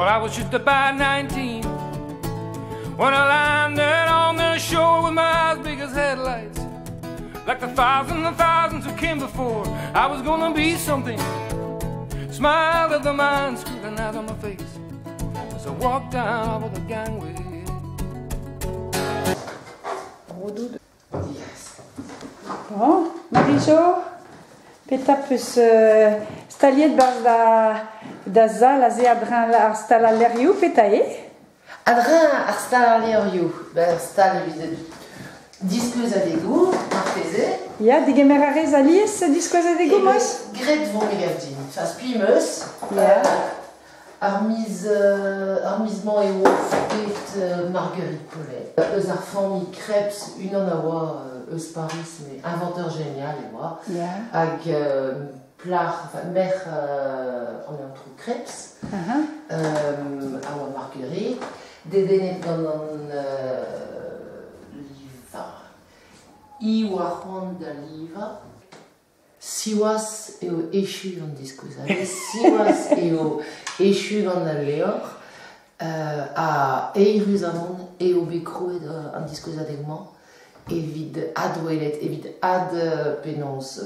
Well, I was just about 19 when I landed on the shore with my eyes big as headlights. Like the thousands who came before, I was gonna be something. Smiled at the man, scrutinized on my face as I walked down over the gangway. Bon, Marie-Jo, petapus staliet da zal a ze adrin ar stal a lerioù petae? Adrin ar stal a lerioù, ar stal evit diskleuz a degou, ar peze. Ya, digemer a rez alies diskleuz a degou, moz? Gret vo megavdin, fas pimeus. Ar mizman eo pet Marguerite Paulet. Eus ar famille Krebs, unan a oa eus Paris, mais inventeur génial e oa. Hag plar, mer an eo tro Krebs, a oa Marguerite. Dedenet gant an liva. I oa c'hoant da liva. Siwas eo echu gant diskouza. Siwas eo echu gant al leor. A eiruz amon eo bekroet an diskouza degman. Evit ad welet, evit ad penons.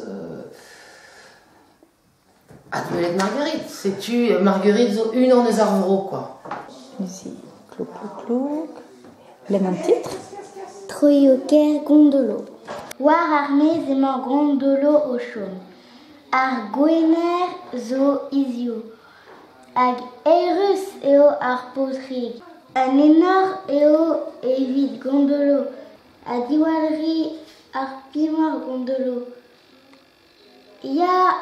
Ad welet Marguerite. Setu Marguerite zo unan eus ar vro, quoi. Ici, clouk, clouk, clouk. Len an titre? Troioker gondolo. War ar mez emañ gondolo o chom. Ar gwener zo izio. Hag eirus eo ar potrig. An enor eo evit gondolo. A diwalri ar pimor gondolo. Ya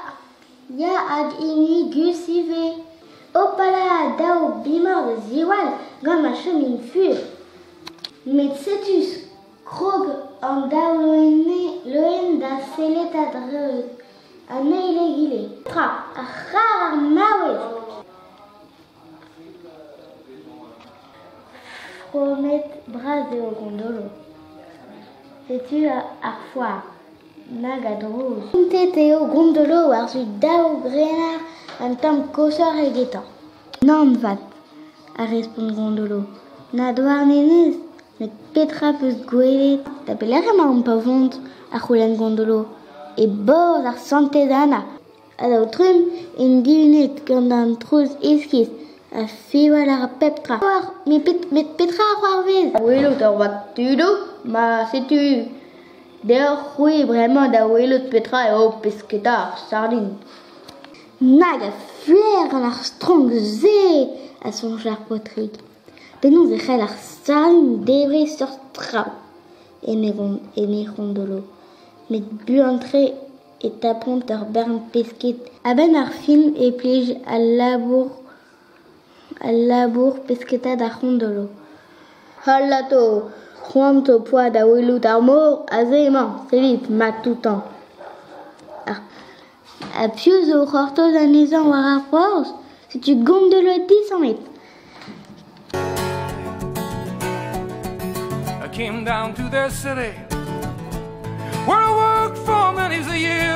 hag ini gus ive. Opala dao bimor de ziwal gant ma chom in fur. Met setus krog an dao loen da selet a dreuz. An eile gile. Tra, ar c'har ar maouez. Fromet braz eo gondolo. Setu ar foar. Nag a drouz. Puntet eo gondolo war zu dao grenar an tamm kosor egetan. Nan vat, a respond gondolo. Na doar nenez, met petra peus gwelet. Da peler emañ pa vont ar c'houlenn gondolo. E boz ar santedana. A dao trum en divinet gant an trouz eskiz a fewal ar peptra. Met petra ar c'hoarvez. A welot ar vat tudo, ma setu. Deo c'hwi bremañ da welot petra eo pesketa ar sardin. Nag a fler gant ar strong ze a sonj ar potrig. Penaos e c'hell ar sardin devre sur traoù. Eme gondolo. Met buantre et tapont ur bern pesket. A-benn ar film e plij al labour pesketad ar gondolo. Halato, c'hoant o poa da welout ar mor a ze emañ, selit mat toutan. A piouz o c'hortoz anezan war ar poaz, setu gondolo disamet. I came down to the city where I worked for many years.